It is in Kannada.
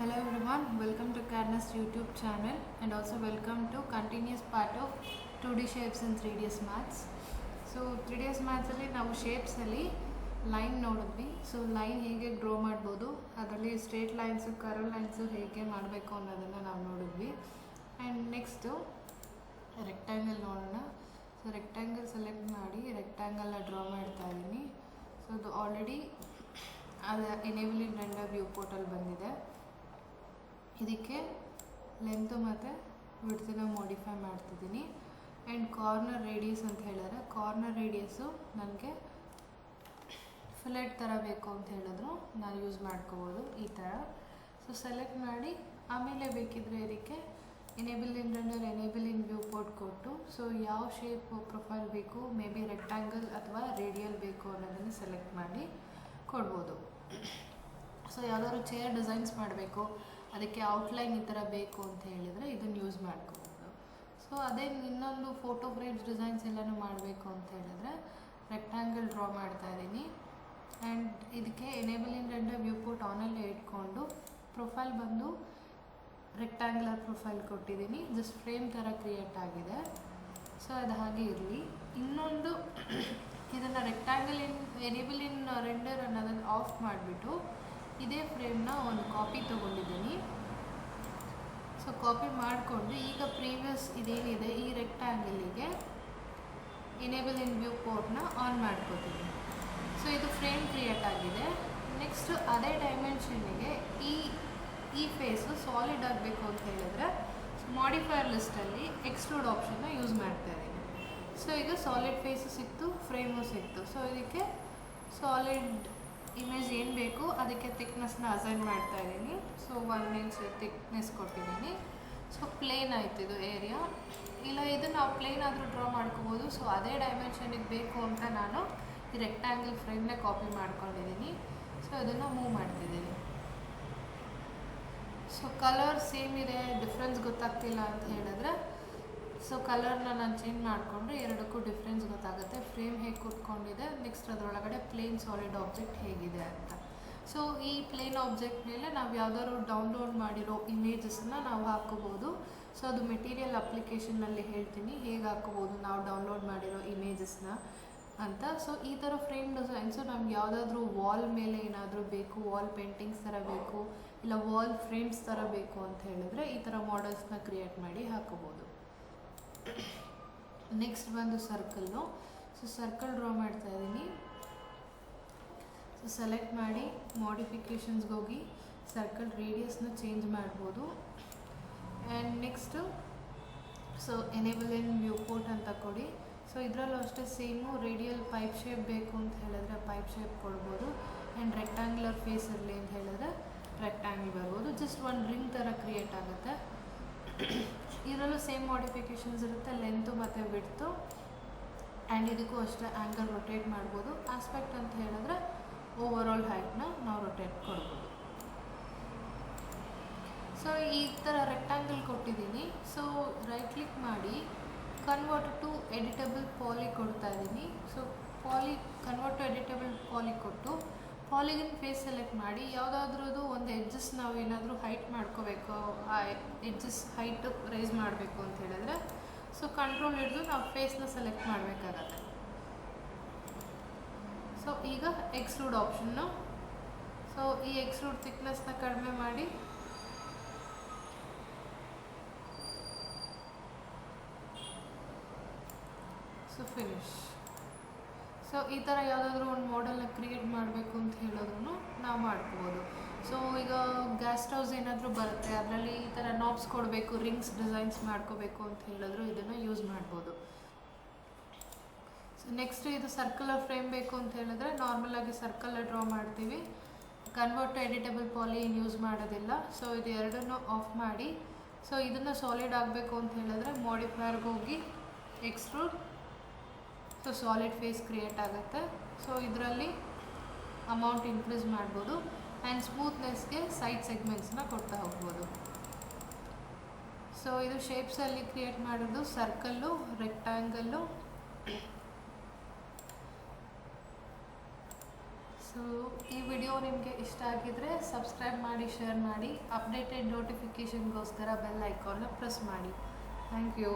Hello everyone, welcome to CAD NEST YouTube channel and also welcome to continuous part of 2D shapes and 3DS maths. So 3DS maths ಅಲ್ಲಿ ನಾವು shapes ಅಲ್ಲಿ ಲೈನ್ ನೋಡಿದ್ವಿ. ಸೊ ಲೈನ್ ಹೇಗೆ ಡ್ರಾ ಮಾಡ್ಬೋದು, ಅದರಲ್ಲಿ ಸ್ಟ್ರೇಟ್ ಲೈನ್ಸು ಕರ್ವ್ ಲೈನ್ಸು ಹೇಗೆ ಮಾಡಬೇಕು ಅನ್ನೋದನ್ನು ನಾವು ನೋಡಿದ್ವಿ. ಆ್ಯಂಡ್ ನೆಕ್ಸ್ಟು ರೆಕ್ಟ್ಯಾಂಗಲ್ ನೋಡೋಣ. ಸೊ ರೆಕ್ಟ್ಯಾಂಗಲ್ ಸೆಲೆಕ್ಟ್ ಮಾಡಿ ರೆಕ್ಟ್ಯಾಂಗಲ್ನ ಡ್ರಾ ಮಾಡ್ತಾ ಇದ್ದೀನಿ. ಸೊ ಅದು ಆಲ್ರೆಡಿ ಅದು ಎನೇಬಲ್ ಇನ್ ರೆಂಡರ್ ವ್ಯೂ ಪೋರ್ಟಲ್ ಬಂದಿದೆ. ಇದಕ್ಕೆ ಲೆಂತು ಮತ್ತು ವಿಡ್ತನ್ನ ಮಾಡಿಫೈ ಮಾಡ್ತಿದ್ದೀನಿ. ಆ್ಯಂಡ್ ಕಾರ್ನರ್ ರೇಡಿಯಸ್ ಅಂತ ಹೇಳಿದ್ರೆ ಕಾರ್ನರ್ ರೇಡಿಯಸ್ಸು ನನಗೆ ಫಿಲೆಟ್ ಥರ ಬೇಕು ಅಂತ ಹೇಳಿದ್ರು ನಾನು ಯೂಸ್ ಮಾಡ್ಕೋಬೋದು ಈ ಥರ. ಸೊ ಸೆಲೆಕ್ಟ್ ಮಾಡಿ ಆಮೇಲೆ ಬೇಕಿದ್ರೆ ಇದಕ್ಕೆ enable in render enable in view port ಕೊಟ್ಟು ಸೊ ಯಾವ ಶೇಪ್ ಪ್ರೊಫೈಲ್ ಬೇಕು, ಮೇ ಬಿ ರೆಕ್ಟ್ಯಾಂಗಲ್ ಅಥವಾ ರೇಡಿಯಲ್ ಬೇಕು ಅನ್ನೋದನ್ನು ಸೆಲೆಕ್ಟ್ ಮಾಡಿ ಕೊಡ್ಬೋದು. ಸೊ ಯಾವುದಾದ್ರು ಚೇರ್ ಡಿಸೈನ್ಸ್ ಮಾಡಬೇಕು, ಅದಕ್ಕೆ ಔಟ್ಲೈನ್ ಈ ಥರ ಬೇಕು ಅಂತ ಹೇಳಿದರೆ ಇದನ್ನು ಯೂಸ್ ಮಾಡ್ಕೋಬೋದು. ಸೊ ಅದೇ ಇನ್ನೊಂದು ಫೋಟೋ ಫ್ರೇಮ್ಸ್ ಡಿಸೈನ್ಸ್ ಎಲ್ಲನೂ ಮಾಡಬೇಕು ಅಂತ ಹೇಳಿದ್ರೆ ರೆಕ್ಟ್ಯಾಂಗಲ್ ಡ್ರಾ ಮಾಡ್ತಾ ಇದ್ದೀನಿ. ಆ್ಯಂಡ್ ಇದಕ್ಕೆ ಎನೇಬಲ್ ಇನ್ ರೆಂಡರ್ ವ್ಯೂ ಪೋರ್ಟ್ ಆನಲ್ಲೇ ಇಟ್ಕೊಂಡು ಪ್ರೊಫೈಲ್ ಬಂದು ರೆಕ್ಟ್ಯಾಂಗ್ಯುಲರ್ ಪ್ರೊಫೈಲ್ ಕೊಟ್ಟಿದ್ದೀನಿ. ಜಸ್ಟ್ ಫ್ರೇಮ್ ಥರ ಕ್ರಿಯೇಟ್ ಆಗಿದೆ. ಸೊ ಅದು ಹಾಗೆ ಇರಲಿ. ಇನ್ನೊಂದು ಇದನ್ನು ರೆಕ್ಟ್ಯಾಂಗಲ್ ಎನೇಬಲ್ ಇನ್ ರೆಂಡರ್ ಅನ್ನೋದನ್ನು ಆಫ್ ಮಾಡಿಬಿಟ್ಟು ಇದೇ ಫ್ರೇಮ್ನ ಒಂದು ಕಾಪಿ ತೊಗೊಂಡಿದ್ದೀನಿ. ಸೊ ಕಾಪಿ ಮಾಡಿಕೊಂಡು ಈಗ ಪ್ರೀವಿಯಸ್ ಇದೇನಿದೆ ಈ ರೆಕ್ಟ್ಯಾಂಗಲಿಗೆ ಎನೇಬಲ್ ಇನ್ ವ್ಯೂ ಪೋರ್ಟ್ನ ಆನ್ ಮಾಡ್ಕೋತೀನಿ. ಸೊ ಇದು ಫ್ರೇಮ್ ಕ್ರಿಯೇಟ್ ಆಗಿದೆ. ನೆಕ್ಸ್ಟು ಅದೇ ಡೈಮೆನ್ಷನ್ನಿಗೆ ಈ ಫೇಸು ಸಾಲಿಡ್ ಆಗಬೇಕು ಅಂತ ಹೇಳಿದ್ರೆ ಮಾಡಿಫೈಯರ್ ಲಿಸ್ಟಲ್ಲಿ ಎಕ್ಸ್ಟ್ರೂಡ್ ಆಪ್ಷನ್ನ ಯೂಸ್ ಮಾಡ್ತಾ ಇದ್ದೀನಿ. ಸೊ ಈಗ ಸಾಲಿಡ್ ಫೇಸು ಸಿಕ್ತು, ಫ್ರೇಮು ಸಿಕ್ತು. ಸೊ ಇದಕ್ಕೆ ಸಾಲಿಡ್ ಇಮೇಜ್ ಏನು ಬೇಕು ಅದಕ್ಕೆ ಥಿಕ್ನೆಸ್ನ ಅಸೈನ್ ಮಾಡ್ತಾ ಇದ್ದೀನಿ. ಸೊ 1 ಇಂಚ್ ಥಿಕ್ನೆಸ್ ಕೊಟ್ಟಿದ್ದೀನಿ. ಸೊ ಪ್ಲೇನ್ ಆಯಿತು ಇದು ಏರಿಯಾ. ಇಲ್ಲ ಇದನ್ನು ನಾವು ಪ್ಲೇನ್ ಆದರೂ ಡ್ರಾ ಮಾಡ್ಕೋಬೋದು. ಸೊ ಅದೇ ಡೈಮೆನ್ಷನಿಗೆ ಬೇಕು ಅಂತ ನಾನು ಈ ರೆಕ್ಟ್ಯಾಂಗಲ್ ಫ್ರೇಮ್ನ ಕಾಪಿ ಮಾಡ್ಕೊಂಡಿದ್ದೀನಿ. ಸೊ ಅದನ್ನು ಮೂವ್ ಮಾಡ್ತಿದ್ದೀನಿ. ಸೊ ಕಲರ್ ಸೇಮ್ ಇದೆ, ಡಿಫ್ರೆನ್ಸ್ ಗೊತ್ತಾಗ್ತಿಲ್ಲ ಅಂತ ಹೇಳಿದ್ರೆ ಸೊ ಕಲರ್ನ ನಾನು ಚೇಂಜ್ ಮಾಡಿಕೊಂಡ್ರೆ ಎರಡಕ್ಕೂ ಡಿಫ್ರೆನ್ಸ್ ಗೊತ್ತಾಗುತ್ತೆ. ಫ್ರೇಮ್ ಹೇಗೆ ಕೂತ್ಕೊಂಡಿದೆ, ನೆಕ್ಸ್ಟ್ ಅದರೊಳಗಡೆ ಪ್ಲೇನ್ ಸಾಲಿಡ್ ಆಬ್ಜೆಕ್ಟ್ ಹೇಗಿದೆ ಅಂತ. ಸೊ ಈ ಪ್ಲೇನ್ ಆಬ್ಜೆಕ್ಟ್ ಮೇಲೆ ನಾವು ಯಾವ್ದಾದ್ರು ಡೌನ್ಲೋಡ್ ಮಾಡಿರೋ ಇಮೇಜಸ್ನ ನಾವು ಹಾಕ್ಕೋಬೋದು. ಸೊ ಅದು ಮೆಟೀರಿಯಲ್ ಅಪ್ಲಿಕೇಶನ್ನಲ್ಲಿ ಹೇಳ್ತೀನಿ ಹೇಗೆ ಹಾಕ್ಕೋಬೋದು ನಾವು ಡೌನ್ಲೋಡ್ ಮಾಡಿರೋ ಇಮೇಜಸ್ನ ಅಂತ. ಸೊ ಈ ಥರ ಫ್ರೇಮ್ ಡಿಸೈನ್ಸು ನಮ್ಗೆ ಯಾವುದಾದ್ರೂ ವಾಲ್ ಮೇಲೆ ಏನಾದರೂ ಬೇಕು, ವಾಲ್ ಪೇಂಟಿಂಗ್ಸ್ ಥರ ಬೇಕು, ಇಲ್ಲ ವಾಲ್ ಫ್ರೇಮ್ಸ್ ಥರ ಬೇಕು ಅಂತ ಹೇಳಿದ್ರೆ ಈ ಥರ ಮಾಡೆಲ್ಸ್ನ ಕ್ರಿಯೇಟ್ ಮಾಡಿ ಹಾಕೋಬೋದು. ನೆಕ್ಸ್ಟ್ ಬಂದು ಸರ್ಕಲ್ಲು. ಸೊ ಸರ್ಕಲ್ ಡ್ರಾ ಮಾಡ್ತಾ ಇದ್ದೀನಿ. ಸೊ ಸೆಲೆಕ್ಟ್ ಮಾಡಿ ಮಾಡಿಫಿಕೇಷನ್ಸ್ಗೆ ಹೋಗಿ ಸರ್ಕಲ್ ರೇಡಿಯಸ್ನ ಚೇಂಜ್ ಮಾಡ್ಬೋದು. And next so enable in view port ಅಂತ ಕೊಡಿ. ಸೊ ಇದರಲ್ಲೂ ಅಷ್ಟೇ ಸೇಮು ರೇಡಿಯಲ್ ಪೈಪ್ ಶೇಪ್ ಬೇಕು ಅಂತ ಹೇಳಿದ್ರೆ ಪೈಪ್ ಶೇಪ್ ಕೊಡ್ಬೋದು. ಆ್ಯಂಡ್ ರೆಕ್ಟ್ಯಾಂಗ್ಯುಲರ್ ಫೇಸ್ ಇರಲಿ ಅಂತ ಹೇಳಿದ್ರೆ ರೆಕ್ಟ್ಯಾಂಗಲ್ ಬರ್ಬೋದು. ಜಸ್ಟ್ ಒಂದು ರಿಂಗ್ ಥರ ಕ್ರಿಯೇಟ್ ಆಗುತ್ತೆ. ಇದರಲ್ಲೂ ಸೇಮ್ ಮಾಡಿಫಿಕೇಷನ್ಸ್ ಇರುತ್ತೆ, ಲೆಂತು ಮತ್ತು ವಿಡ್ತು. ಆ್ಯಂಡ್ ಇದಕ್ಕೂ ಅಷ್ಟೇ ಆ್ಯಂಗಲ್ ರೊಟೇಟ್ ಮಾಡ್ಬೋದು. ಆಸ್ಪೆಕ್ಟ್ ಅಂತ ಹೇಳಿದ್ರೆ ಓವರಾಲ್ ಹೈಟ್ನ ನಾವು ರೊಟೇಟ್ ಕೊಡ್ಬೋದು. ಸೊ ಈ ಥರ ರೆಕ್ಟ್ಯಾಂಗಲ್ ಕೊಟ್ಟಿದ್ದೀನಿ. ಸೊ ರೈಟ್ ಕ್ಲಿಕ್ ಮಾಡಿ ಕನ್ವರ್ಟ್ ಟು ಎಡಿಟಬಲ್ ಪಾಲಿ ಕೊಡ್ತಾ ಇದ್ದೀನಿ. ಸೊ ಕನ್ವರ್ಟ್ ಟು ಎಡಿಟಬಲ್ ಪಾಲಿ ಕೊಟ್ಟು ಪಾಲಿಗನ್ ಫೇಸ್ ಸೆಲೆಕ್ಟ್ ಮಾಡಿ ಯಾವುದಾದ್ರೂ ಒಂದು ಎಡ್ಜಸ್ ನಾವು ಏನಾದರೂ ಹೈಟ್ ಮಾಡ್ಕೋಬೇಕು, ಆ ಎಡ್ಜಸ್ ಹೈಟ್ ರೈಸ್ ಮಾಡಬೇಕು ಅಂತ ಹೇಳಿದ್ರೆ ಸೊ ಕಂಟ್ರೋಲ್ ಹಿಡಿದು ನಾವು ಫೇಸ್ನ ಸೆಲೆಕ್ಟ್ ಮಾಡಬೇಕಾಗತ್ತೆ. ಸೊ ಈಗ ಎಕ್ಸ್ಟ್ರೂಡ್ ಆಪ್ಷನ್ನು. ಸೊ ಈ ಎಕ್ಸ್ಟ್ರೂಡ್ ಥಿಕ್ನೆಸ್ನ ಕಡಿಮೆ ಮಾಡಿ ಸೊ ಫಿನಿಶ್. ಸೊ ಈ ಥರ ಯಾವುದಾದ್ರೂ ಒಂದು ಮಾಡೆಲ್ನ ಕ್ರಿಯೇಟ್ ಮಾಡಬೇಕು ಅಂತ ಹೇಳಿದ್ರು ನಾವು ಮಾಡ್ಕೋಬೋದು. ಸೊ ಈಗ ಗ್ಯಾಸ್ ಸ್ಟವ್ಸ್ ಏನಾದರೂ ಬರುತ್ತೆ, ಅದರಲ್ಲಿ ಈ ಥರ ನಾಬ್ಸ್ ಕೊಡಬೇಕು, ರಿಂಗ್ಸ್ ಡಿಸೈನ್ಸ್ ಮಾಡ್ಕೋಬೇಕು ಅಂತ ಹೇಳಿದ್ರು ಇದನ್ನು ಯೂಸ್ ಮಾಡ್ಬೋದು. ಸೊ ನೆಕ್ಸ್ಟ್ ಇದು ಸರ್ಕಲರ್ ಫ್ರೇಮ್ ಬೇಕು ಅಂತ ಹೇಳಿದ್ರೆ ನಾರ್ಮಲಾಗಿ ಸರ್ಕಲ್ ಡ್ರಾ ಮಾಡ್ತೀವಿ. ಕನ್ವರ್ಟ್ ಟು ಎಡಿಟಬಲ್ ಪಾಲಿ ಯೂಸ್ ಮಾಡೋದಿಲ್ಲ. ಸೊ ಇದು ಎರಡನ್ನೂ ಆಫ್ ಮಾಡಿ ಸೊ ಇದನ್ನು ಸಾಲಿಡ್ ಆಗಬೇಕು ಅಂತ ಹೇಳಿದ್ರೆ ಮಾಡಿಫೈಯರ್ಗೆ ಹೋಗಿ extrude. So solid face create ಆಗುತ್ತೆ. ಸೊ ಇದರಲ್ಲಿ ಅಮೌಂಟ್ ಇನ್ಕ್ರೀಸ್ ಮಾಡ್ಬೋದು. ಆ್ಯಂಡ್ ಸ್ಮೂತ್ನೆಸ್ಗೆ ಸೈಡ್ ಸೆಗ್ಮೆಂಟ್ಸ್ನ ಕೊಡ್ತಾ ಹೋಗ್ಬೋದು. ಸೊ ಇದು ಶೇಪ್ಸಲ್ಲಿ ಕ್ರಿಯೇಟ್ ಮಾಡೋದು ಸರ್ಕಲ್ಲು, ರೆಕ್ಟ್ಯಾಂಗಲ್ಲು. ಸೊ ಈ ವಿಡಿಯೋ ನಿಮಗೆ ಇಷ್ಟ ಆಗಿದ್ರೆ ಸಬ್ಸ್ಕ್ರೈಬ್ ಮಾಡಿ, ಶೇರ್ ಮಾಡಿ, ಅಪ್ಡೇಟೆಡ್ ನೋಟಿಫಿಕೇಷನ್ಗೋಸ್ಕರ ಬೆಲ್ ಐಕಾನ್ನ ಪ್ರೆಸ್ ಮಾಡಿ. Thank you.